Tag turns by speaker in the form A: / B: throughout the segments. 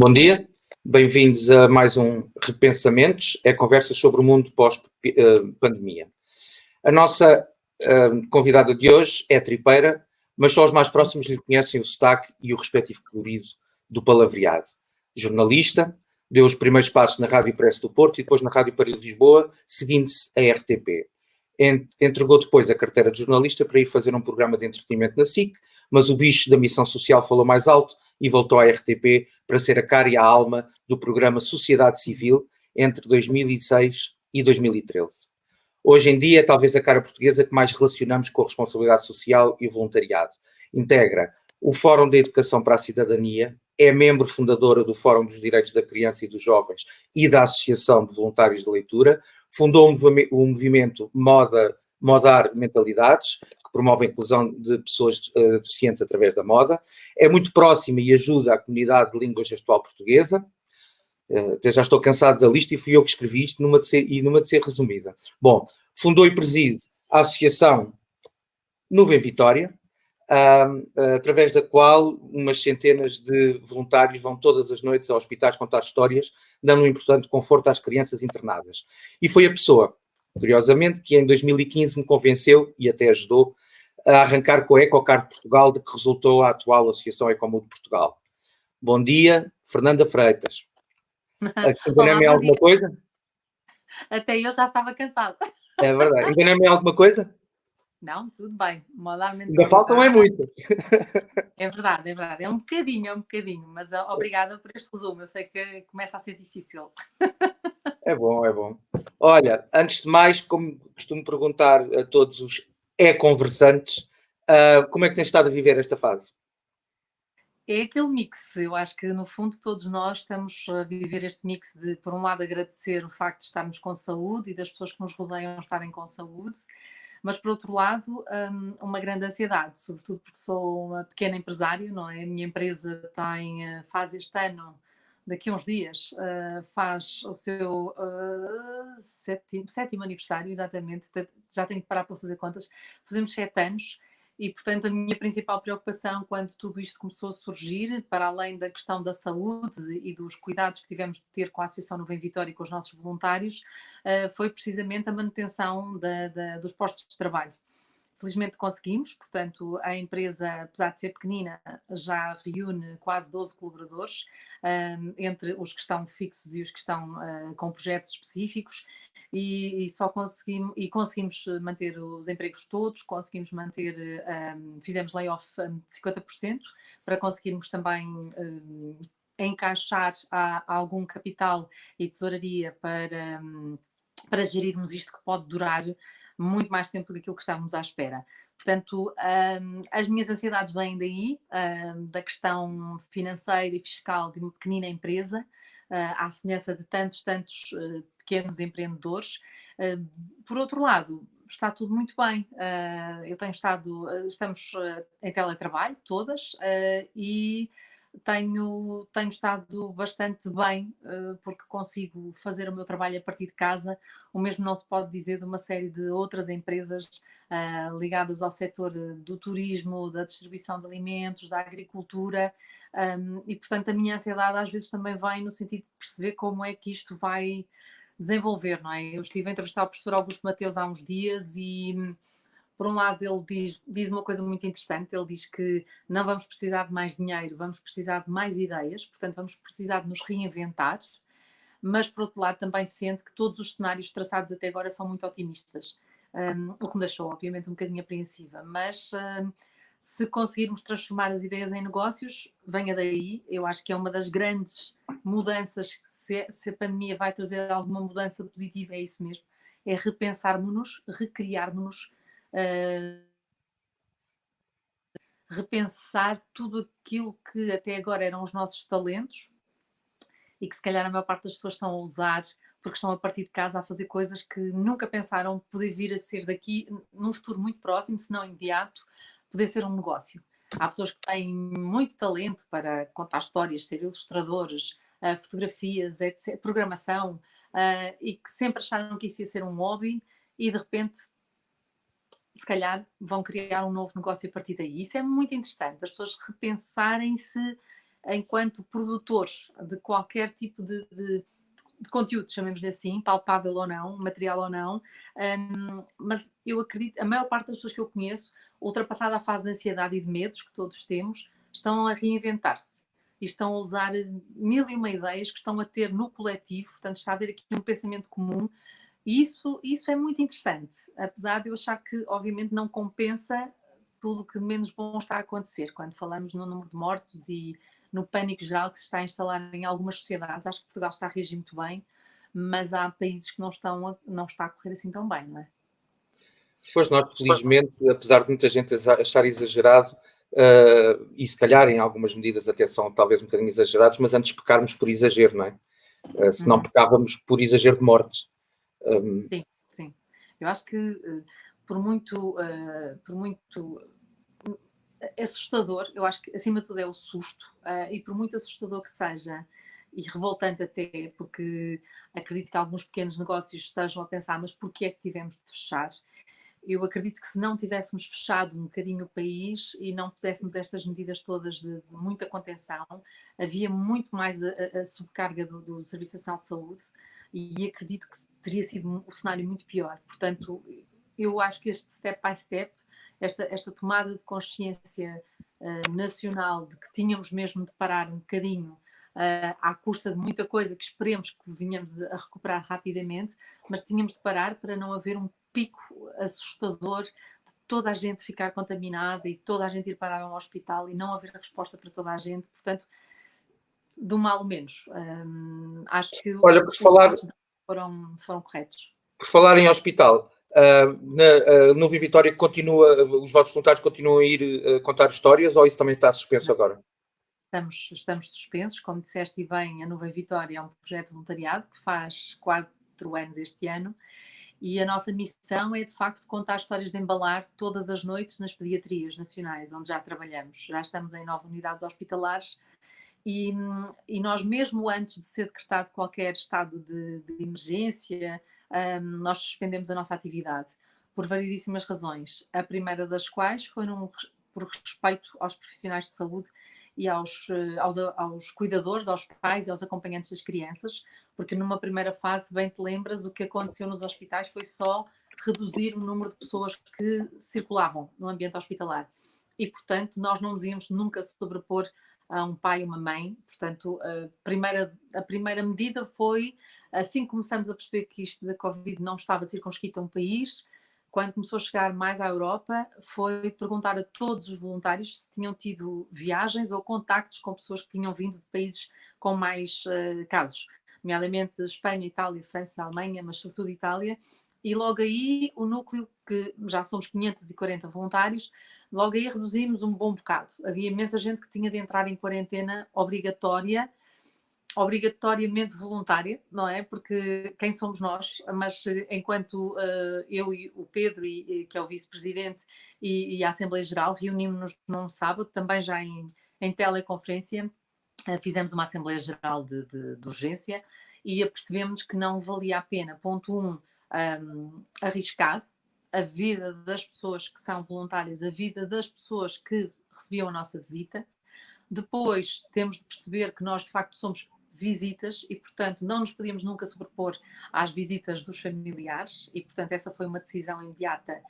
A: Bom dia, bem-vindos a mais um Repensamentos, é conversa sobre o mundo pós-pandemia. A nossa convidada de hoje é tripeira, mas só os mais próximos lhe conhecem o sotaque e o respectivo colorido do palavreado. Jornalista, deu os primeiros passos na Rádio Press do Porto e depois na Rádio Paris de Lisboa, seguindo-se a RTP. Entregou depois a carteira de jornalista para ir fazer um programa de entretenimento na SIC, mas o bicho da missão social falou mais alto e voltou à RTP para ser a cara e a alma do programa Sociedade Civil entre 2006 e 2013. Hoje em dia é talvez a cara portuguesa que mais relacionamos com a responsabilidade social e o voluntariado. Integra o Fórum da Educação para a Cidadania, é membro fundadora do Fórum dos Direitos da Criança e dos Jovens e da Associação de Voluntários de Leitura, fundou o movimento Modar Mentalidades, que promove a inclusão de pessoas deficientes através da moda, é muito próxima e ajuda a comunidade de língua gestual portuguesa. Até já estou cansado da lista e fui eu que escrevi isto numa de ser resumida. Bom, fundou e preside a Associação Nuvem Vitória, através da qual umas centenas de voluntários vão todas as noites a hospitais contar histórias, dando um importante conforto às crianças internadas. E foi a pessoa, curiosamente, que em 2015 me convenceu e até ajudou a arrancar com a EcoCard Portugal, de que resultou a atual Associação Ecomundo de Portugal. Bom dia, Fernanda Freitas. Enganei-me em alguma coisa?
B: Até eu já estava cansada.
A: É verdade. Enganei-me em alguma coisa?
B: Não, tudo bem.
A: Ainda faltam é muito.
B: É verdade, é verdade. É um bocadinho, mas obrigada por este resumo. Eu sei que começa a ser difícil.
A: É bom, é bom. Olha, antes de mais, como costumo perguntar a todos os conversantes, como é que tens estado a viver esta fase?
B: É aquele mix. Eu acho que, no fundo, todos nós estamos a viver este mix de, por um lado, agradecer o facto de estarmos com saúde e das pessoas que nos rodeiam estarem com saúde, mas, por outro lado, uma grande ansiedade, sobretudo porque sou uma pequena empresária, não é? A minha empresa faz este ano, daqui a uns dias, faz o seu sétimo aniversário, exatamente, já tenho que parar para fazer contas, fazemos 7 anos. E, portanto, a minha principal preocupação quando tudo isto começou a surgir, para além da questão da saúde e dos cuidados que tivemos de ter com a Associação Nuvem Vitória e com os nossos voluntários, foi precisamente a manutenção dos postos de trabalho. Felizmente conseguimos, portanto, a empresa, apesar de ser pequenina, já reúne quase 12 colaboradores, entre os que estão fixos e os que estão com projetos específicos, e conseguimos manter os empregos todos, conseguimos manter, fizemos layoff de 50%, para conseguirmos também encaixar algum capital e tesouraria para gerirmos isto que pode durar muito mais tempo do que aquilo que estávamos à espera. Portanto, as minhas ansiedades vêm daí, da questão financeira e fiscal de uma pequenina empresa, à semelhança de tantos pequenos empreendedores. Por outro lado, está tudo muito bem. Estamos em teletrabalho, todas, e tenho estado bastante bem, porque consigo fazer o meu trabalho a partir de casa. O mesmo não se pode dizer de uma série de outras empresas ligadas ao setor do turismo, da distribuição de alimentos, da agricultura, e portanto a minha ansiedade às vezes também vem no sentido de perceber como é que isto vai desenvolver, não é? Eu estive a entrevistar o professor Augusto Mateus há uns dias e, por um lado, ele diz uma coisa muito interessante. Ele diz que não vamos precisar de mais dinheiro, vamos precisar de mais ideias, portanto vamos precisar de nos reinventar, mas por outro lado também sente que todos os cenários traçados até agora são muito otimistas, o que me deixou obviamente um bocadinho apreensiva, mas se conseguirmos transformar as ideias em negócios, venha daí. Eu acho que é uma das grandes mudanças, que se a pandemia vai trazer alguma mudança positiva, é isso mesmo, é repensarmos-nos, recriarmos-nos, repensar tudo aquilo que até agora eram os nossos talentos e que se calhar a maior parte das pessoas estão a usar porque estão a partir de casa a fazer coisas que nunca pensaram poder vir a ser daqui, num futuro muito próximo, se não imediato, poder ser um negócio. Há pessoas que têm muito talento para contar histórias, ser ilustradores, fotografias, etc., programação, e que sempre acharam que isso ia ser um hobby e de repente se calhar vão criar um novo negócio a partir daí. Isso é muito interessante, as pessoas repensarem-se enquanto produtores de qualquer tipo de conteúdo, chamemos-lhe assim, palpável ou não, material ou não, mas eu acredito, a maior parte das pessoas que eu conheço, ultrapassada a fase de ansiedade e de medos que todos temos, estão a reinventar-se e estão a usar mil e uma ideias que estão a ter no coletivo, portanto está a haver aqui um pensamento comum, e isso é muito interessante, apesar de eu achar que obviamente não compensa tudo o que menos bom está a acontecer, quando falamos no número de mortos e no pânico geral que se está a instalar em algumas sociedades. Acho que Portugal está a reagir muito bem, mas há países que não está a correr assim tão bem, não é?
A: Pois nós, felizmente, apesar de muita gente achar exagerado, e se calhar em algumas medidas até são talvez um bocadinho exagerados, mas antes pecarmos por exagero, não é? Se não pecávamos por exagero de mortes.
B: Sim, sim. Eu acho que por muito assustador, eu acho que acima de tudo é o susto, e por muito assustador que seja, e revoltante até, porque acredito que alguns pequenos negócios estejam a pensar, mas porquê é que tivemos de fechar? Eu acredito que se não tivéssemos fechado um bocadinho o país e não puséssemos estas medidas todas de muita contenção, havia muito mais a subcarga do Serviço Nacional de Saúde e acredito que teria sido um cenário muito pior. Portanto, eu acho que este step by step, esta tomada de consciência nacional de que tínhamos mesmo de parar um bocadinho à custa de muita coisa que esperemos que venhamos a recuperar rapidamente, mas tínhamos de parar para não haver um pico assustador de toda a gente ficar contaminada e toda a gente ir parar a um hospital e não haver resposta para toda a gente. Portanto, do mal menos. Acho que
A: Olha,
B: os foram corretos.
A: Por falar em hospital, no Vivitória continua, os vossos voluntários continuam a ir contar histórias ou isso também está suspenso agora?
B: Estamos suspensos, como disseste bem, a Nuvem Vitória é um projeto de voluntariado que faz 4 anos este ano e a nossa missão é de facto contar histórias de embalar todas as noites nas pediatrias nacionais, onde já trabalhamos. Já estamos em 9 unidades hospitalares e nós mesmo antes de ser decretado qualquer estado de emergência, nós suspendemos a nossa atividade por variedíssimas razões. A primeira das quais foi por respeito aos profissionais de saúde e aos cuidadores, aos pais e aos acompanhantes das crianças, porque numa primeira fase, bem te lembras, o que aconteceu nos hospitais foi só reduzir o número de pessoas que circulavam no ambiente hospitalar. E, portanto, nós não nos íamos nunca sobrepor a um pai e uma mãe. Portanto, a primeira medida foi, assim que começamos a perceber que isto da Covid não estava circunscrito a um país, quando começou a chegar mais à Europa, foi perguntar a todos os voluntários se tinham tido viagens ou contactos com pessoas que tinham vindo de países com mais casos, nomeadamente Espanha, Itália, França, Alemanha, mas sobretudo Itália. E logo aí o núcleo, que já somos 540 voluntários, logo aí reduzimos um bom bocado. Havia imensa gente que tinha de entrar em quarentena obrigatoriamente voluntária, não é? Porque quem somos nós? Mas enquanto eu e o Pedro, que é o vice-presidente, e a Assembleia Geral, reunimos-nos num sábado, também já em teleconferência, fizemos uma Assembleia Geral de urgência e apercebemos que não valia a pena, ponto 1, arriscar a vida das pessoas que são voluntárias, a vida das pessoas que recebiam a nossa visita. Depois temos de perceber que nós de facto somos visitas e, portanto, não nos podíamos nunca sobrepor às visitas dos familiares e, portanto, essa foi uma decisão imediata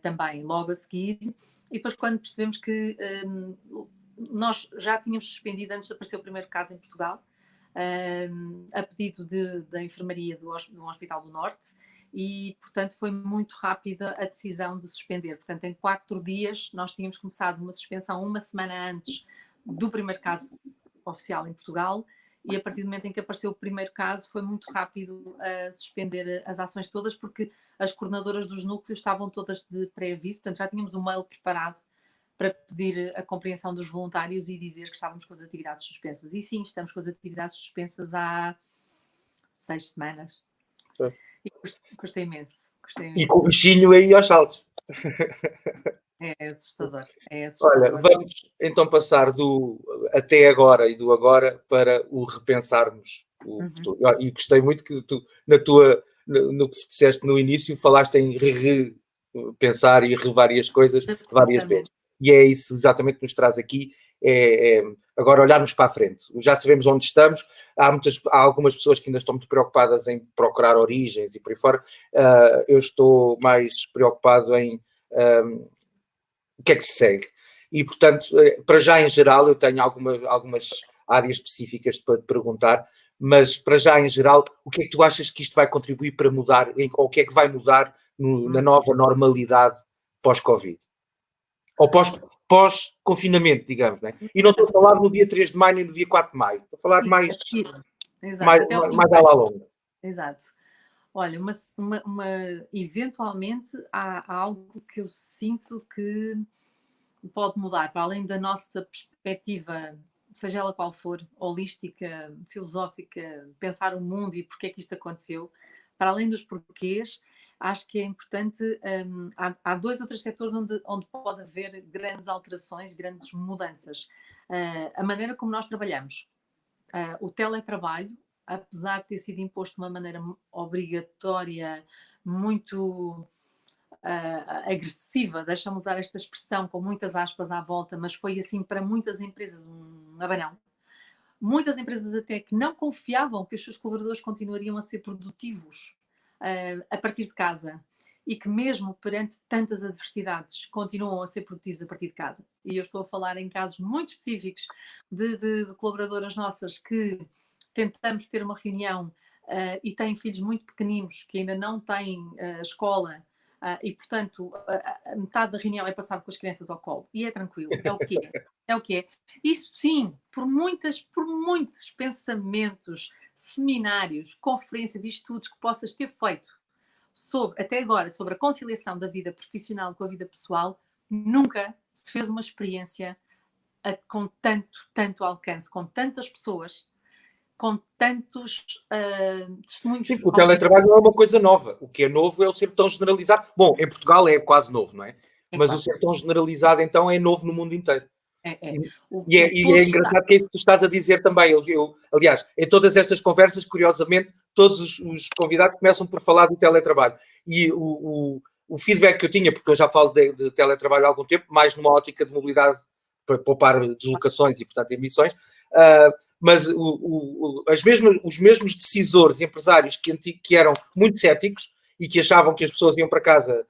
B: também logo a seguir. E depois, quando percebemos que nós já tínhamos suspendido antes de aparecer o primeiro caso em Portugal, a pedido da enfermaria do Hospital do Norte, e, portanto, foi muito rápida a decisão de suspender. Portanto, em 4 dias, nós tínhamos começado uma suspensão uma semana antes do primeiro caso oficial em Portugal, e a partir do momento em que apareceu o primeiro caso, foi muito rápido a suspender as ações todas, porque as coordenadoras dos núcleos estavam todas de pré-aviso, portanto, já tínhamos um mail preparado para pedir a compreensão dos voluntários e dizer que estávamos com as atividades suspensas. E sim, estamos com as atividades suspensas há 6 semanas. E custa imenso.
A: E com o bichinho aí aos saltos.
B: É assustador.
A: Olha, vamos então passar do até agora e do agora para o repensarmos o futuro. E gostei muito que tu, no que disseste no início, falaste em repensar e revárias coisas várias vezes. E é isso exatamente que nos traz aqui, agora olharmos para a frente. Já sabemos onde estamos, há algumas pessoas que ainda estão muito preocupadas em procurar origens e por aí fora. Eu estou mais preocupado em o que é que se segue. E, portanto, para já em geral, eu tenho algumas áreas específicas para te perguntar, mas para já em geral, o que é que tu achas que isto vai contribuir para mudar, ou o que é que vai mudar na nova normalidade pós-Covid? Ou pós-confinamento, digamos, né? E não estou a falar no dia 3 de maio nem no dia 4 de maio, estou a falar mais à la longa.
B: Exato. Olha, eventualmente há algo que eu sinto que pode mudar, para além da nossa perspectiva, seja ela qual for, holística, filosófica, pensar o mundo e porque é que isto aconteceu, para além dos porquês, acho que é importante, há 2 ou 3 setores onde pode haver grandes alterações, grandes mudanças. A maneira como nós trabalhamos, o teletrabalho, apesar de ter sido imposto de uma maneira obrigatória, muito agressiva, deixa-me usar esta expressão com muitas aspas à volta, mas foi assim para muitas empresas um abanão. Muitas empresas até que não confiavam que os seus colaboradores continuariam a ser produtivos a partir de casa e que mesmo perante tantas adversidades continuam a ser produtivos a partir de casa. E eu estou a falar em casos muito específicos de colaboradoras nossas que tentamos ter uma reunião e têm filhos muito pequeninos que ainda não têm escola e, portanto, a metade da reunião é passada com as crianças ao colo. E é tranquilo, é o que é. É o que é. Isso sim, por muitos pensamentos, seminários, conferências e estudos que possas ter feito até agora sobre a conciliação da vida profissional com a vida pessoal, nunca se fez uma experiência com tanto alcance, com tantas pessoas, com tantos testemunhos.
A: Sim, o teletrabalho não é uma coisa nova. O que é novo é o ser tão generalizado. Bom, em Portugal é quase novo, não é? Mas o ser tão generalizado, então, é novo no mundo inteiro. E é engraçado que é isso que tu estás a dizer também. Aliás, em todas estas conversas, curiosamente, todos os convidados começam por falar do teletrabalho. E o feedback que eu tinha, porque eu já falo de teletrabalho há algum tempo, mais numa ótica de mobilidade para poupar deslocações e, portanto, emissões, mas os mesmos decisores e empresários que eram muito céticos e que achavam que as pessoas iam para casa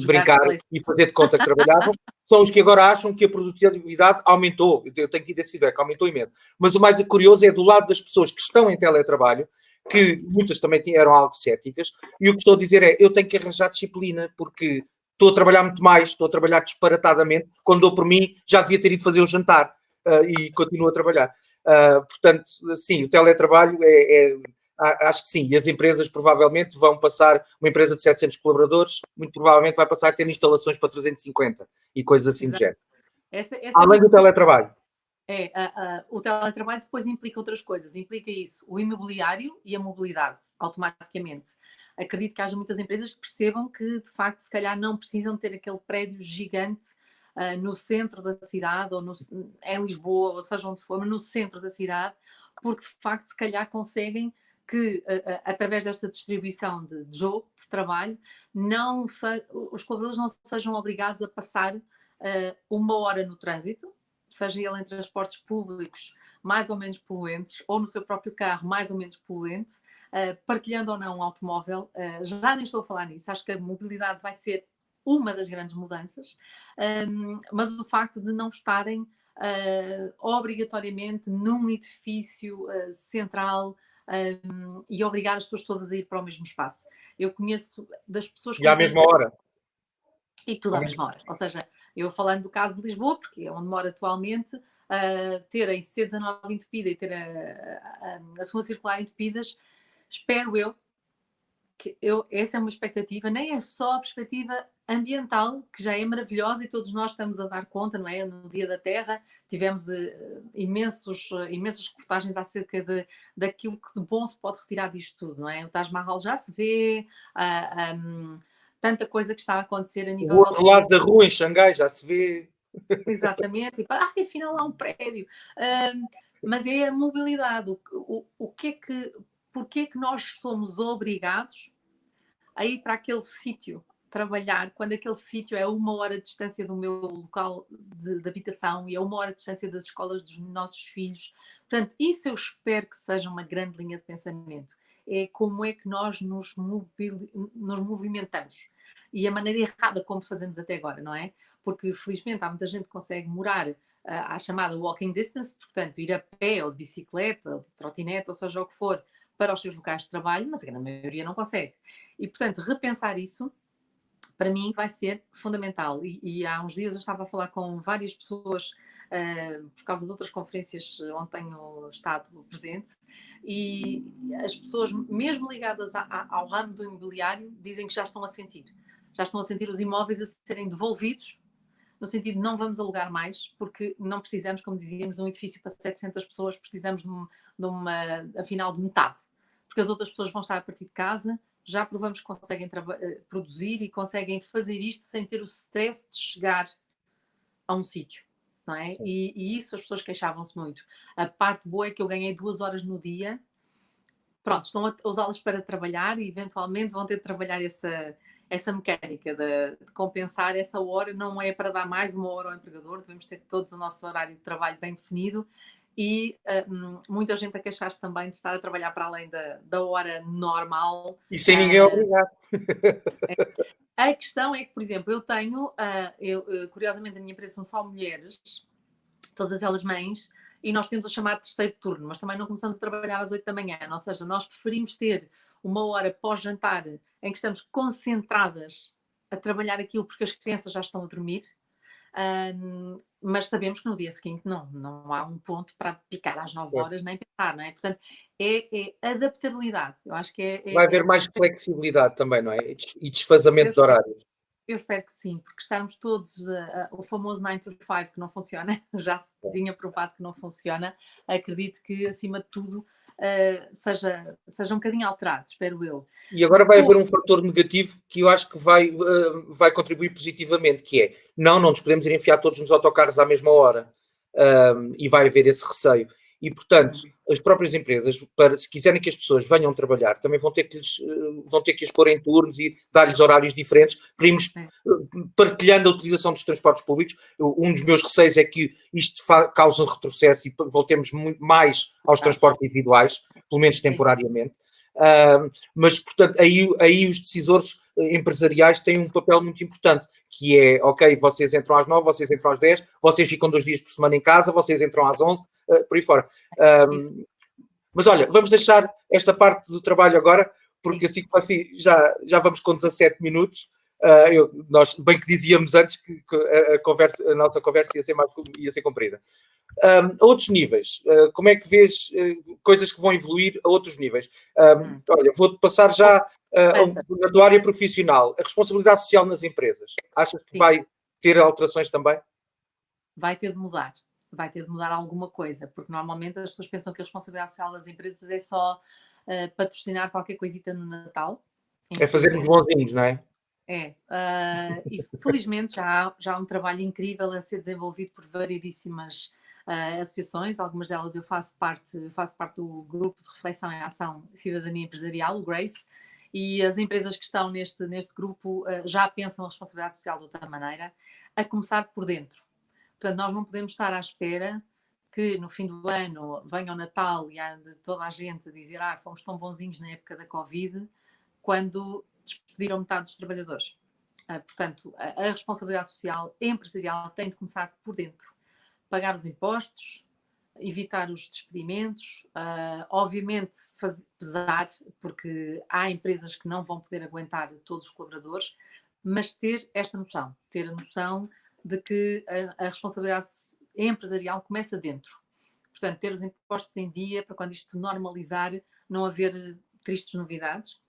A: brincar e fazer de conta que trabalhavam, são os que agora acham que a produtividade aumentou. Eu tenho tido esse feedback, aumentou imenso. Mas o mais curioso é do lado das pessoas que estão em teletrabalho, que muitas também eram algo céticas, e o que estou a dizer é, eu tenho que arranjar disciplina, porque estou a trabalhar muito mais, estou a trabalhar disparatadamente, quando dou por mim já devia ter ido fazer o jantar e continuo a trabalhar. Portanto, sim, o teletrabalho acho que sim, e as empresas provavelmente vão passar, uma empresa de 700 colaboradores, muito provavelmente vai passar a ter instalações para 350 e coisas assim do género. Além do teletrabalho.
B: O teletrabalho depois implica outras coisas, implica isso, o imobiliário e a mobilidade, automaticamente. Acredito que haja muitas empresas que percebam que, de facto, se calhar não precisam ter aquele prédio gigante no centro da cidade, ou em Lisboa, ou seja onde for, mas no centro da cidade, porque, de facto, se calhar conseguem que, através desta distribuição de jogo, de trabalho, os colaboradores não sejam obrigados a passar 1 hora no trânsito, seja ele em transportes públicos mais ou menos poluentes, ou no seu próprio carro mais ou menos poluente, partilhando ou não um automóvel. Já nem estou a falar nisso, acho que a mobilidade vai ser uma das grandes mudanças, mas o facto de não estarem obrigatoriamente num edifício central e obrigar as pessoas todas a ir para o mesmo espaço. Eu conheço das pessoas
A: que... E à mesma hora.
B: E tudo à mesma hora. Ou seja, eu falando do caso de Lisboa, porque é onde moro atualmente, ter a IC19 entupida e ter a segunda circular entupidas, espero essa é uma expectativa, nem é só a perspectiva ambiental, que já é maravilhosa e todos nós estamos a dar conta, não é? No Dia da Terra tivemos imensas reportagens acerca daquilo que de bom se pode retirar disto tudo, não é? O Taj Mahal já se vê, tanta coisa que está a acontecer a nível...
A: O outro lado da rua, em Xangai, já se vê.
B: Exatamente, e afinal há um prédio. Mas é a mobilidade. Porquê é que nós somos obrigados a ir para aquele sítio trabalhar quando aquele sítio é 1 hora de distância do meu local de habitação e é 1 hora de distância das escolas dos nossos filhos. Portanto, isso eu espero que seja uma grande linha de pensamento. É como é que nós nos movimentamos. E a maneira errada como fazemos até agora, não é? Porque, felizmente, há muita gente que consegue morar à chamada walking distance, portanto, ir a pé ou de bicicleta ou de trotinete, ou seja o que for, para os seus locais de trabalho, mas a grande maioria não consegue. E, portanto, repensar isso para mim vai ser fundamental. E há uns dias eu estava a falar com várias pessoas por causa de outras conferências onde tenho estado presente, e as pessoas, mesmo ligadas ao ramo do imobiliário, dizem que já estão a sentir. Já estão a sentir os imóveis a serem devolvidos, no sentido de não vamos alugar mais, porque não precisamos, como dizíamos, de um edifício para 700 pessoas, precisamos de uma, afinal, de metade. Porque as outras pessoas vão estar a partir de casa, já provamos que conseguem produzir e conseguem fazer isto sem ter o stress de chegar a um sítio, não é? E isso as pessoas queixavam-se muito. A parte boa é que eu ganhei 2 horas no dia, pronto, estão a usá-las para trabalhar e eventualmente vão ter de trabalhar essa mecânica de compensar essa hora, não é para dar mais 1 hora ao empregador, devemos ter todos o nosso horário de trabalho bem definido. E muita gente a queixar-se também de estar a trabalhar para além da hora normal.
A: E sem ninguém obrigar.
B: A questão é que, por exemplo, eu tenho, curiosamente, a minha empresa são só mulheres, todas elas mães, e nós temos o chamado terceiro turno, mas também não começamos a trabalhar às 8 da manhã, ou seja, nós preferimos ter 1 hora pós-jantar em que estamos concentradas a trabalhar aquilo porque as crianças já estão a dormir, mas sabemos que no dia seguinte não há um ponto para picar às 9 horas nem pensar, não é? Portanto, é adaptabilidade. Eu acho que
A: Vai haver mais flexibilidade também, não é? E desfazamento de horários.
B: Eu espero que sim, porque estarmos todos o famoso 9 to 5 que não funciona, já se tinha provado que não funciona, acredito que acima de tudo seja um bocadinho alterado, espero eu.
A: E agora vai haver um fator negativo que eu acho que vai contribuir positivamente, que é, não nos podemos ir enfiar todos nos autocarros à mesma hora. E vai haver esse receio. E, portanto, as próprias empresas, se quiserem que as pessoas venham trabalhar, também vão ter que as pôr em turnos e dar-lhes horários diferentes para irmos partilhando a utilização dos transportes públicos. Um dos meus receios é que isto cause um retrocesso e voltemos muito mais aos transportes individuais, pelo menos temporariamente. Mas, portanto, aí os decisores empresariais têm um papel muito importante, que é, ok, vocês entram às 9, vocês entram às 10, vocês ficam 2 dias por semana em casa, vocês entram às 11, por aí fora. Mas olha, vamos deixar esta parte do trabalho agora, porque assim já vamos com 17 minutos. Nós bem que dizíamos antes que a nossa conversa ia ser comprida. A outros níveis, como é que vês coisas que vão evoluir a outros níveis? Olha, vou-te passar já na tua área profissional, a responsabilidade social nas empresas. Achas que vai ter alterações também?
B: Vai ter de mudar. Vai ter de mudar alguma coisa, porque normalmente as pessoas pensam que a responsabilidade social das empresas é só patrocinar qualquer coisita no Natal.
A: É fazermos bonzinhos, não é?
B: E felizmente já há um trabalho incrível a ser desenvolvido por variedíssimas associações, algumas delas eu faço parte do grupo de reflexão em ação cidadania empresarial, o GRACE, e as empresas que estão neste grupo já pensam a responsabilidade social de outra maneira, a começar por dentro. Portanto, nós não podemos estar à espera que no fim do ano venha o Natal e ande toda a gente a dizer fomos tão bonzinhos na época da Covid, quando despediram metade dos trabalhadores. Portanto, a responsabilidade social empresarial tem de começar por dentro. Pagar os impostos, evitar os despedimentos, obviamente pesar, porque há empresas que não vão poder aguentar todos os colaboradores, mas ter esta noção, ter a noção de que a responsabilidade empresarial começa dentro. Portanto, ter os impostos em dia para quando isto normalizar, não haver tristes novidades.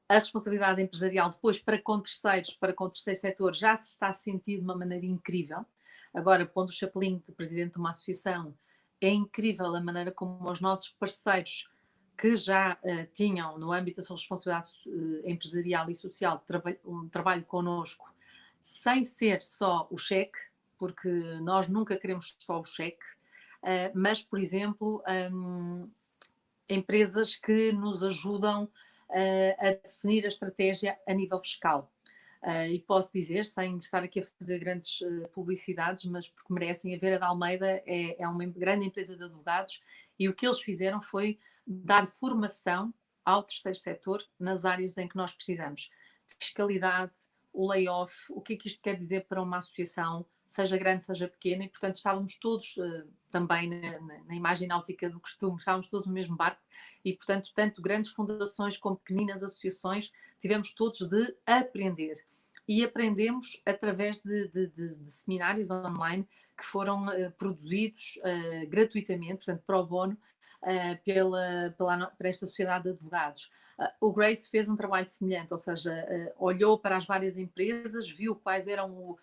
B: A responsabilidade empresarial depois para com terceiros, para com o terceiro setor, já se está a sentir de uma maneira incrível. Agora, pondo o chapelinho de presidente de uma associação, é incrível a maneira como os nossos parceiros que já tinham no âmbito da sua responsabilidade empresarial e social um trabalho connosco, sem ser só o cheque, porque nós nunca queremos só o cheque, mas, por exemplo, empresas que nos ajudam a definir a estratégia a nível fiscal. E posso dizer, sem estar aqui a fazer grandes publicidades, mas porque merecem, a Vera de Almeida é uma grande empresa de advogados e o que eles fizeram foi dar formação ao terceiro setor nas áreas em que nós precisamos. Fiscalidade, o layoff, o que é que isto quer dizer para uma associação, seja grande, seja pequena, e portanto estávamos todos também na imagem náutica do costume, estávamos todos no mesmo barco e portanto, tanto grandes fundações como pequeninas associações, tivemos todos de aprender. E aprendemos através de seminários online que foram produzidos gratuitamente, portanto, pro bono, para esta sociedade de advogados. O Grace fez um trabalho semelhante, ou seja, olhou para as várias empresas, viu quais eram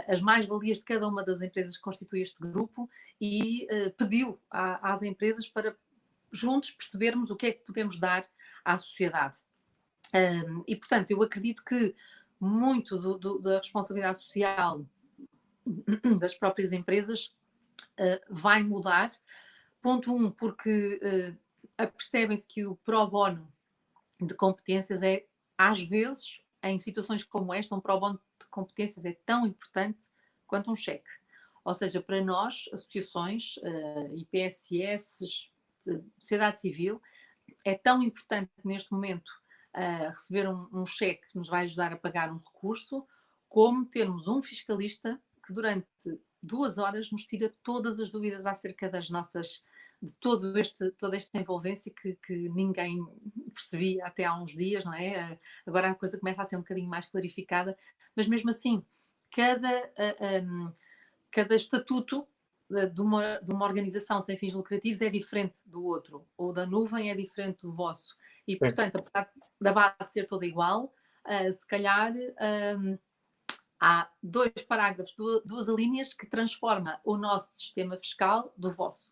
B: as mais-valias de cada uma das empresas que constituem este grupo e pediu às empresas para juntos percebermos o que é que podemos dar à sociedade. E, portanto, eu acredito que muito da responsabilidade social das próprias empresas vai mudar. Ponto 1, porque percebem-se que o pro bono de competências é, às vezes, em situações como esta, um pro bono de competências é tão importante quanto um cheque. Ou seja, para nós, associações, IPSS, sociedade civil, é tão importante neste momento receber um cheque que nos vai ajudar a pagar um recurso, como termos um fiscalista que durante 2 horas nos tira todas as dúvidas acerca das nossas, de toda esta envolvência que ninguém percebia até há uns dias, não é? Agora a coisa começa a ser um bocadinho mais clarificada, mas mesmo assim, cada estatuto de uma organização sem fins lucrativos é diferente do outro, ou da nuvem é diferente do vosso. E, portanto, apesar da base ser toda igual, se calhar há 2 parágrafos, 2 alíneas que transforma o nosso sistema fiscal do vosso.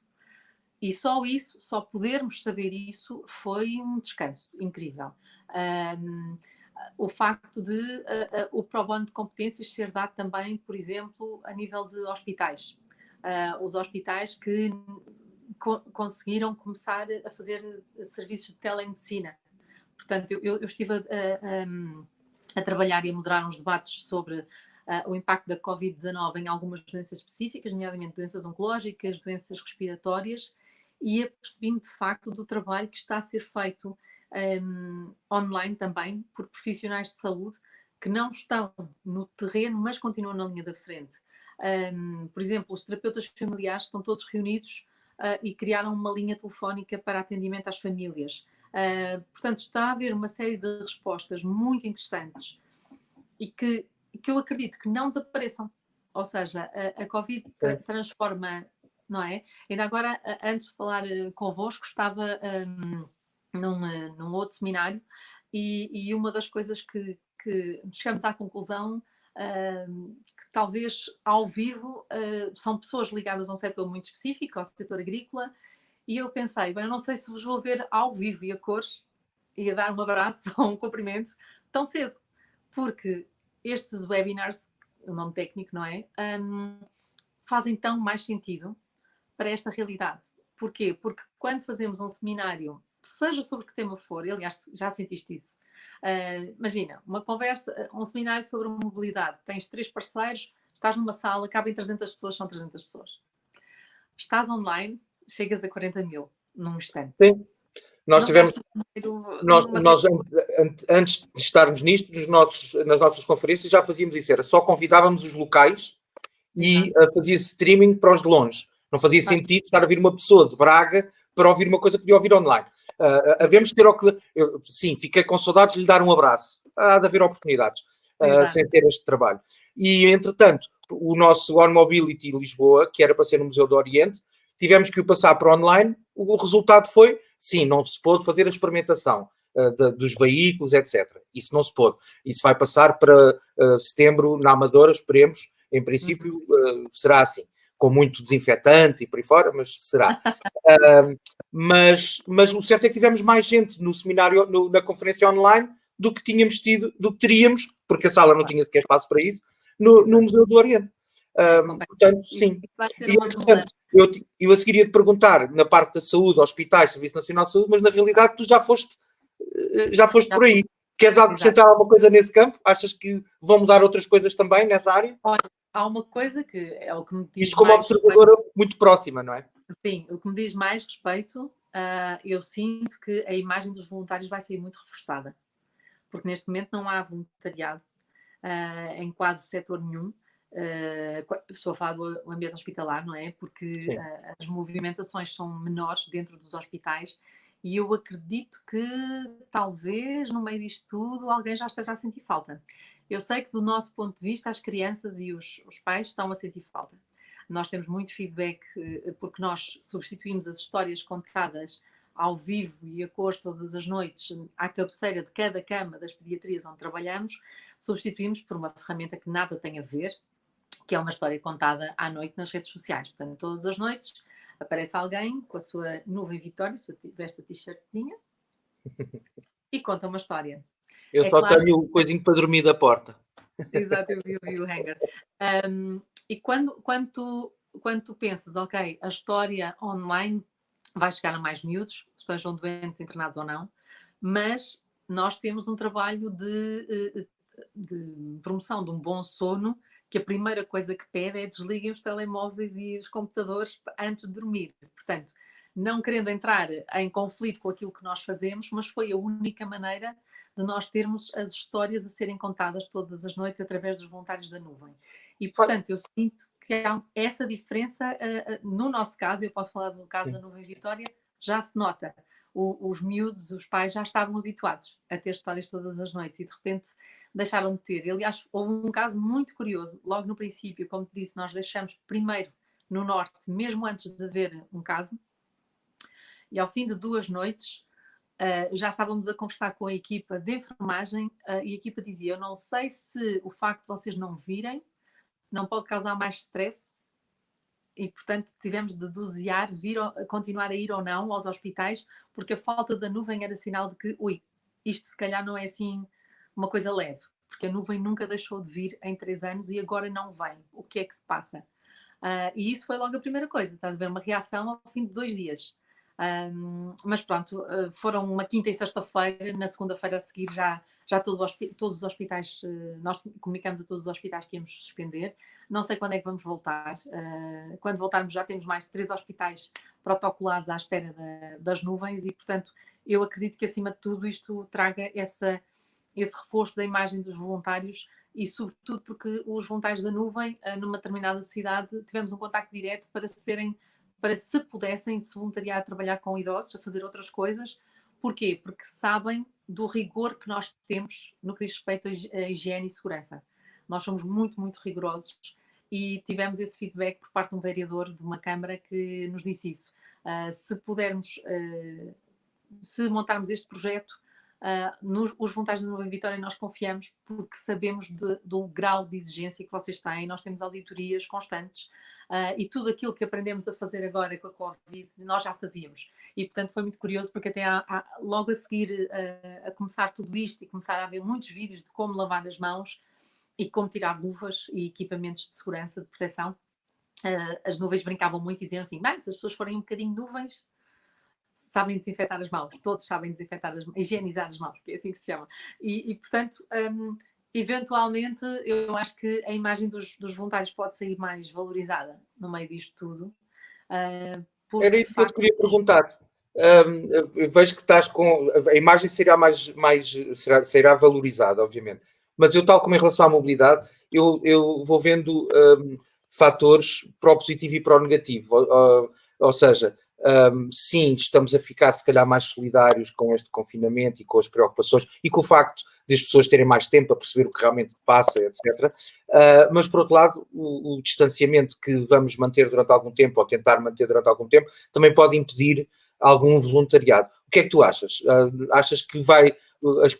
B: E só isso, só podermos saber isso, foi um descanso incrível. O facto de o pro bono de competências ser dado também, por exemplo, a nível de hospitais. Os hospitais que conseguiram começar a fazer serviços de telemedicina. Portanto, eu estive a trabalhar e a moderar uns debates sobre o impacto da Covid-19 em algumas doenças específicas, nomeadamente doenças oncológicas, doenças respiratórias, e apercebi-me de facto do trabalho que está a ser feito online também por profissionais de saúde que não estão no terreno, mas continuam na linha da frente. Por exemplo, os terapeutas familiares estão todos reunidos e criaram uma linha telefónica para atendimento às famílias. Portanto, está a haver uma série de respostas muito interessantes e que eu acredito que não desapareçam. Ou seja, a Covid transforma, não é? Ainda agora, antes de falar convosco, estava num outro seminário e uma das coisas que chegamos à conclusão que talvez ao vivo são pessoas ligadas a um setor muito específico, ao setor agrícola, e eu pensei, bem, eu não sei se vos vou ver ao vivo e a cores e a dar um abraço ou um cumprimento tão cedo, porque estes webinars, o nome técnico, não é? Fazem tão mais sentido para esta realidade. Porquê? Porque quando fazemos um seminário, seja sobre que tema for, aliás, já sentiste isso, imagina, uma conversa, um seminário sobre mobilidade, tens 3 parceiros, estás numa sala, cabem 300 pessoas, são 300 pessoas. Estás online, chegas a 40 mil num instante.
A: Sim. Nós tivemos, antes de estarmos nisto, nas nossas conferências já fazíamos isso, era só convidávamos os locais e fazia-se streaming para os de longe. Não fazia sentido estar a ouvir uma pessoa de Braga para ouvir uma coisa que podia ouvir online. Havemos de ter... Sim, fiquei com saudades de lhe dar um abraço. Há de haver oportunidades sem ter este trabalho. E, entretanto, o nosso On Mobility Lisboa, que era para ser no Museu do Oriente, tivemos que o passar para online. O resultado foi, sim, não se pôde fazer a experimentação dos veículos, etc. Isso não se pôde. Isso vai passar para setembro na Amadora, esperemos. Em princípio, será assim. Com muito desinfetante e por aí fora, mas será. Mas o certo é que tivemos mais gente no seminário, na conferência online, do que tínhamos tido, do que teríamos, porque a sala não tinha sequer espaço para isso, no Museu do Oriente. Portanto, sim. E, portanto, eu a seguir ia te perguntar, na parte da saúde, hospitais, Serviço Nacional de Saúde, mas na realidade tu já foste já foste por aí. Queres acrescentar alguma coisa nesse campo? Achas que vão mudar outras coisas também nessa área?
B: Olha, há uma coisa que é o que me diz
A: isto como
B: mais
A: observadora muito próxima, não é?
B: Sim, o que me diz mais respeito, eu sinto que a imagem dos voluntários vai ser muito reforçada, porque neste momento não há voluntariado em quase setor nenhum. Estou a falar do ambiente hospitalar, não é? Porque as movimentações são menores dentro dos hospitais e eu acredito que talvez no meio disto tudo alguém já esteja a sentir falta. Eu sei que do nosso ponto de vista as crianças e os pais estão a sentir falta. Nós temos muito feedback porque nós substituímos as histórias contadas ao vivo e a cores todas as noites à cabeceira de cada cama das pediatrias onde trabalhamos, substituímos por uma ferramenta que nada tem a ver, que é uma história contada à noite nas redes sociais. Portanto, todas as noites aparece alguém com a sua nuvem Vitória, veste a t-shirtzinha e conta uma história.
A: Eu só tenho o coisinho para dormir da porta.
B: Exato, eu vi o hanger. E quando tu pensas, ok, a história online vai chegar a mais miúdos, estejam doentes, internados ou não, mas nós temos um trabalho de promoção de um bom sono, que a primeira coisa que pede é desliguem os telemóveis e os computadores antes de dormir. Portanto, não querendo entrar em conflito com aquilo que nós fazemos, mas foi a única maneira de nós termos as histórias a serem contadas todas as noites através dos voluntários da nuvem. E, portanto, eu sinto que há essa diferença, no nosso caso, eu posso falar do caso da Nuvem Vitória, já se nota. Os miúdos, os pais já estavam habituados a ter histórias todas as noites e de repente deixaram de ter. Aliás, houve um caso muito curioso. Logo no princípio, como te disse, nós deixamos primeiro no norte, mesmo antes de haver um caso, e ao fim de 2 noites já estávamos a conversar com a equipa de enfermagem e a equipa dizia, eu não sei se o facto de vocês não virem não pode causar mais stress e, portanto, tivemos de dosear, continuar a ir ou não aos hospitais, porque a falta da nuvem era sinal de que, isto se calhar não é assim uma coisa leve, porque a nuvem nunca deixou de vir em 3 anos e agora não vem. O que é que se passa? E isso foi logo a primeira coisa, estás a ver? Uma reação ao fim de 2 dias. Mas pronto, foram uma quinta e sexta-feira, na segunda-feira a seguir já todos os hospitais, nós comunicamos a todos os hospitais que íamos suspender. Não sei quando é que vamos voltar. Quando voltarmos já temos mais de 3 hospitais protocolados à espera das nuvens e, portanto, eu acredito que acima de tudo isto traga esse reforço da imagem dos voluntários e sobretudo porque os voluntários da nuvem, numa determinada cidade, tivemos um contacto direto para se pudessem se voluntariar a trabalhar com idosos, a fazer outras coisas. Porquê? Porque sabem do rigor que nós temos no que diz respeito à higiene e segurança. Nós somos muito, muito rigorosos e tivemos esse feedback por parte de um vereador de uma Câmara que nos disse isso. Se pudermos, se montarmos este projeto, os voluntários da Nuvem Vitória nós confiamos porque sabemos do grau de exigência que vocês têm, nós temos auditorias constantes e tudo aquilo que aprendemos a fazer agora com a Covid nós já fazíamos e portanto foi muito curioso porque até logo a seguir a começar tudo isto e começar a haver muitos vídeos de como lavar as mãos e como tirar luvas e equipamentos de segurança, de proteção, as nuvens brincavam muito e diziam assim, bem, se as pessoas forem um bocadinho nuvens sabem desinfetar as mãos, todos sabem desinfetar as mãos, higienizar as mãos, que é assim que se chama. E portanto, eventualmente, eu acho que a imagem dos voluntários pode sair mais valorizada no meio disto tudo.
A: Era isso que eu te queria perguntar. Vejo que estás com... A imagem será valorizada, obviamente. Mas eu, tal como em relação à mobilidade, eu vou vendo fatores para o positivo e para o negativo. Ou seja, sim, estamos a ficar se calhar mais solidários com este confinamento e com as preocupações e com o facto de as pessoas terem mais tempo a perceber o que realmente passa, etc. Mas por outro lado, o distanciamento que vamos manter durante algum tempo ou tentar manter durante algum tempo também pode impedir algum voluntariado. O que é que tu achas? Achas que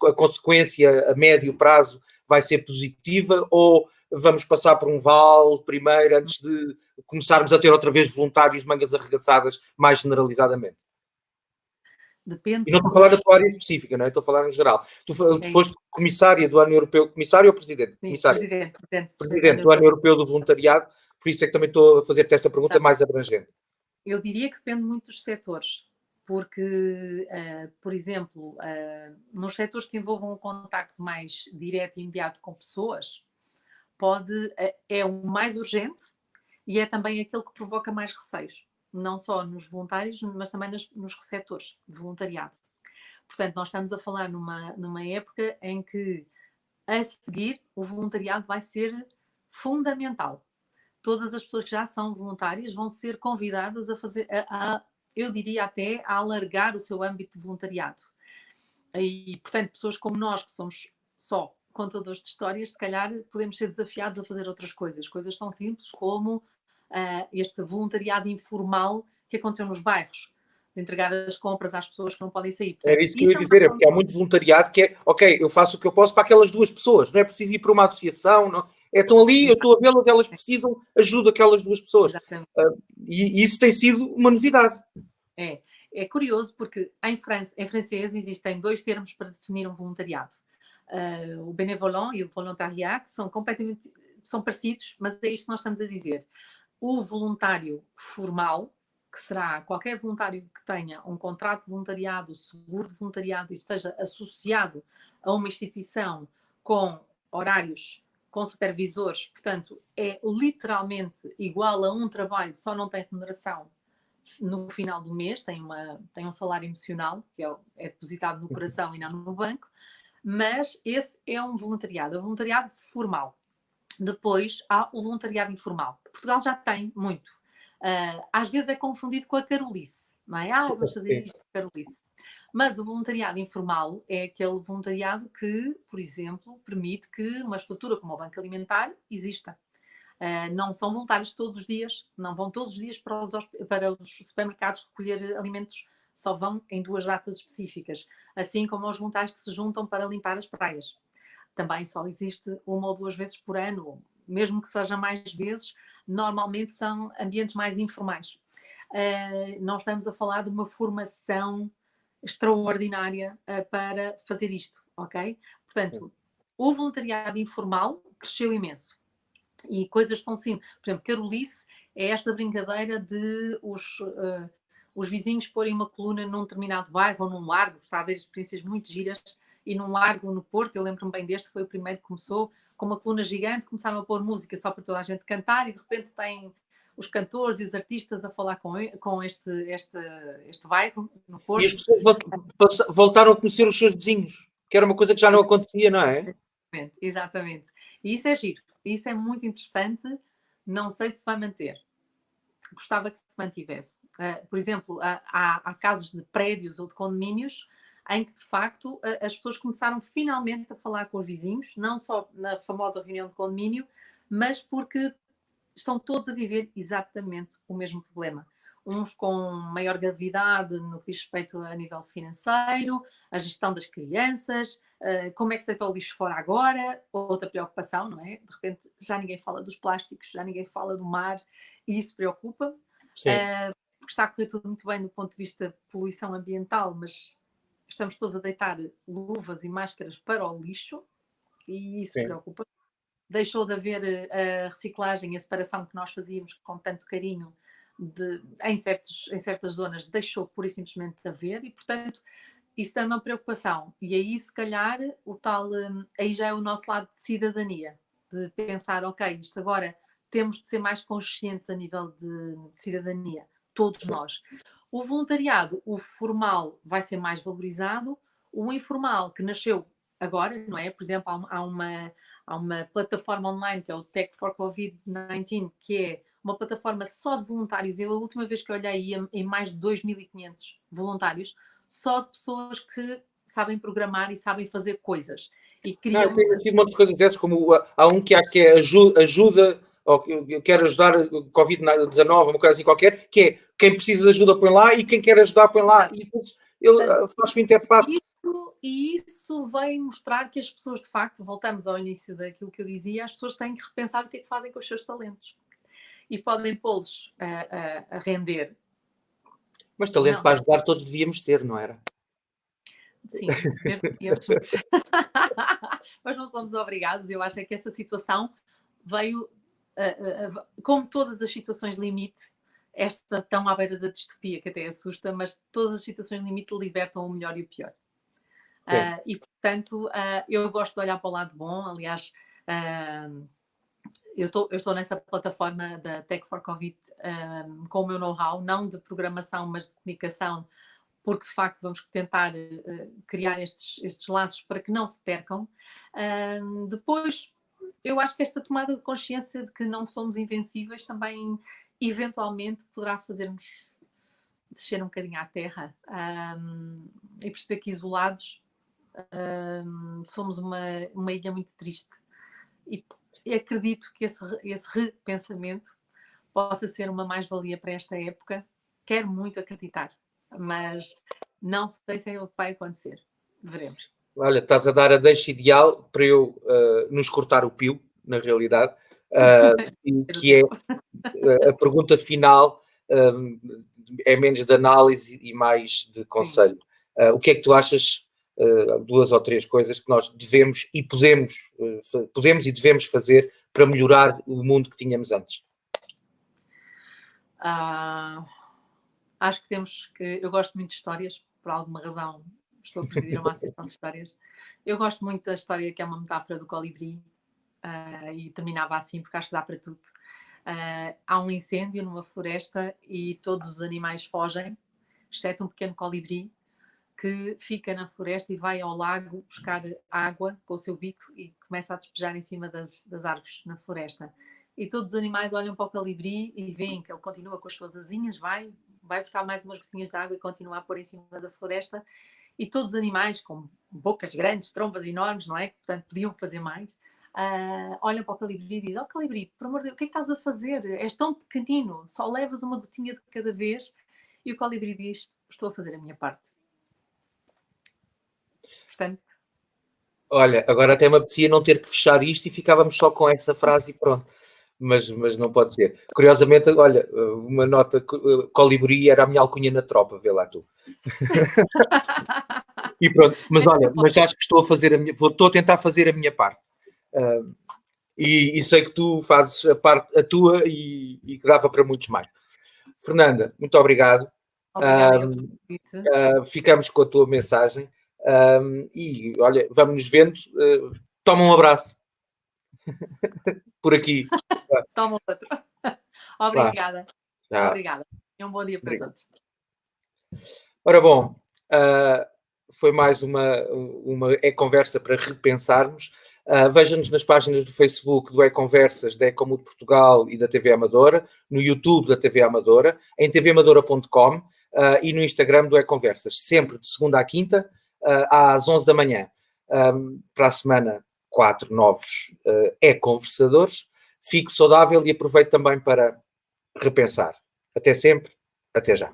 A: a consequência a médio prazo vai ser positiva ou vamos passar por um vale primeiro antes de começarmos a ter outra vez voluntários de mangas arregaçadas mais generalizadamente?
B: Depende.
A: E não estou a falar da tua área específica, não é? Estou a falar no geral. Tu foste comissária do Ano Europeu, comissária ou presidente?
B: Sim,
A: comissária.
B: Presidente
A: do Ano Europeu do Voluntariado, por isso é que também estou a fazer-te esta pergunta mais abrangente.
B: Eu diria que depende muito dos setores. porque, por exemplo, nos setores que envolvam um contacto mais direto e imediato com pessoas, é o mais urgente e é também aquele que provoca mais receios, não só nos voluntários, mas também nos receptores de voluntariado. Portanto, nós estamos a falar numa época em que, a seguir, o voluntariado vai ser fundamental. Todas as pessoas que já são voluntárias vão ser convidadas a fazer, eu diria até, a alargar o seu âmbito de voluntariado. E, portanto, pessoas como nós, que somos só contadores de histórias, se calhar podemos ser desafiados a fazer outras coisas. Coisas tão simples como este voluntariado informal que aconteceu nos bairros, de entregar as compras às pessoas que não podem sair. Portanto,
A: era isso que eu ia dizer, é porque há muito voluntariado que é, ok, eu faço o que eu posso para aquelas 2 pessoas, não é preciso ir para uma associação, não, estão ali, eu estou a vê-las, elas precisam, ajudo aquelas 2 pessoas. E isso tem sido uma novidade.
B: É curioso porque em francês existem 2 termos para definir um voluntariado. O bénévolat e o volontariat, que são parecidos, mas é isto que nós estamos a dizer. O voluntário formal, que será qualquer voluntário que tenha um contrato de voluntariado, seguro de voluntariado e esteja associado a uma instituição com horários, com supervisores, portanto, é literalmente igual a um trabalho, só não tem remuneração no final do mês, tem um salário emocional, que é depositado no coração e não no banco, mas esse é um voluntariado, é um voluntariado formal. Depois há o voluntariado informal, que Portugal já tem muito. Às vezes é confundido com a carolice, não é? Vamos fazer isto com a carolice. Mas o voluntariado informal é aquele voluntariado que, por exemplo, permite que uma estrutura como o Banco Alimentar exista. Não são voluntários todos os dias, não vão todos os dias para os supermercados recolher alimentos, só vão em 2 datas específicas, assim como os voluntários que se juntam para limpar as praias. Também só existe 1 ou 2 vezes por ano, mesmo que seja mais vezes, normalmente são ambientes mais informais. Não estamos a falar de uma formação extraordinária para fazer isto, ok? Portanto, o voluntariado informal cresceu imenso. E coisas tão simples. Por exemplo, carolice é esta brincadeira de os vizinhos porem uma coluna num determinado bairro ou num largo. Está a haver experiências muito giras. E num largo no Porto, eu lembro-me bem deste, foi o primeiro que começou, com uma coluna gigante, começaram a pôr música só para toda a gente cantar e de repente tem os cantores e os artistas a falar com este bairro no Porto.
A: E as pessoas voltaram a conhecer os seus vizinhos, que era uma coisa que já não acontecia, não é?
B: Exatamente. E isso é giro. Isso é muito interessante. Não sei se vai manter. Gostava que se mantivesse. Por exemplo, há casos de prédios ou de condomínios em que, de facto, as pessoas começaram finalmente a falar com os vizinhos, não só na famosa reunião de condomínio, mas porque estão todos a viver exatamente o mesmo problema. Uns com maior gravidade no que diz respeito a nível financeiro, a gestão das crianças, como é que se deita o lixo fora agora, outra preocupação, não é? De repente já ninguém fala dos plásticos, já ninguém fala do mar, e isso preocupa, porque está a correr tudo muito bem do ponto de vista de poluição ambiental, mas estamos todos a deitar luvas e máscaras para o lixo, e isso preocupa. Deixou de haver a reciclagem e a separação que nós fazíamos com tanto carinho em certas zonas, deixou pura e simplesmente de haver e, portanto, isso tem uma preocupação. E aí, se calhar, aí já é o nosso lado de cidadania, de pensar, ok, isto agora temos de ser mais conscientes a nível de cidadania, todos nós. O voluntariado, o formal, vai ser mais valorizado, o informal, que nasceu agora, não é? Por exemplo, há uma plataforma online que é o Tech for Covid-19, que é uma plataforma só de voluntários. Eu, a última vez que olhei, em mais de 2.500 voluntários, só de pessoas que sabem programar e sabem fazer coisas. E criam...
A: Tem aqui uma das coisas dessas, como há um que acho que é ajuda, ou eu quero ajudar Covid-19, uma coisa assim qualquer, que é quem precisa de ajuda põe lá e quem quer ajudar põe lá. E depois ele faz uma interface.
B: E isso vai mostrar que as pessoas, de facto, voltamos ao início daquilo que eu dizia, as pessoas têm que repensar o que é que fazem com os seus talentos. E podem pô-los a render.
A: Mas talento para ajudar todos devíamos ter, não era?
B: Sim, devíamos. Mas não somos obrigados. Eu acho que essa situação veio, como todas as situações limite, esta tão à beira da distopia que até assusta, mas todas as situações limite libertam o melhor e o pior. E, portanto, eu gosto de olhar para o lado bom. Aliás, eu estou nessa plataforma da Tech for Covid com o meu know-how, não de programação, mas de comunicação, porque de facto vamos tentar criar estes laços para que não se percam. Depois, eu acho que esta tomada de consciência de que não somos invencíveis também, eventualmente, poderá fazer-nos descer um bocadinho à terra e perceber que isolados somos uma ilha muito triste. E acredito que esse repensamento possa ser uma mais-valia para esta época. Quero muito acreditar, mas não sei se é o que vai acontecer. Veremos.
A: Olha, estás a dar a deixa ideal para eu nos cortar o pio, na realidade, que é a pergunta final, é menos de análise e mais de conselho. O que é que tu achas, 2 ou 3 coisas que nós devemos e podemos e devemos fazer para melhorar o mundo que tínhamos antes?
B: Acho que temos que... Eu gosto muito de histórias, por alguma razão estou a presidir uma associação de histórias. Eu gosto muito da história que é uma metáfora do colibri, e terminava assim porque acho que dá para tudo. Há um incêndio numa floresta e todos os animais fogem, exceto um pequeno colibri que fica na floresta e vai ao lago buscar água com o seu bico e começa a despejar em cima das árvores na floresta. E todos os animais olham para o colibri e veem que ele continua com as suas asinhas, vai buscar mais umas gotinhas de água e continua a pôr em cima da floresta. E todos os animais com bocas grandes, trompas enormes, não é? Portanto, podiam fazer mais. Olham para o colibri e dizem: "Oh, colibri, por amor de Deus, o que é que estás a fazer? És tão pequenino, só levas uma gotinha de cada vez." E o colibri diz: "Estou a fazer a minha parte." Portanto...
A: Olha, agora até me apetecia não ter que fechar isto e ficávamos só com essa frase e pronto. Mas não pode ser. Curiosamente, olha, uma nota, colibri era a minha alcunha na tropa, vê lá tu. E pronto, mas olha, mas acho que estou a tentar fazer a minha parte. E sei que tu fazes a tua e que dava para muitos mais. Fernanda, muito obrigado.
B: Obrigada pelo convite.
A: Ficamos com a tua mensagem. E olha, vamos nos vendo. Toma um abraço. Por aqui.
B: Toma outro. Obrigada.
A: Já.
B: Obrigada. E um bom dia para todos.
A: Ora bom, foi mais uma E-Conversa para repensarmos. Veja-nos nas páginas do Facebook do E-Conversas, da Ecomundo Portugal e da TV Amadora, no YouTube da TV Amadora, em tvamadora.com e no Instagram do E-Conversas, sempre de segunda à quinta, às 11 da manhã. Para a semana, 4 novos E-Conversadores. Fique saudável e aproveite também para repensar. Até sempre, até já.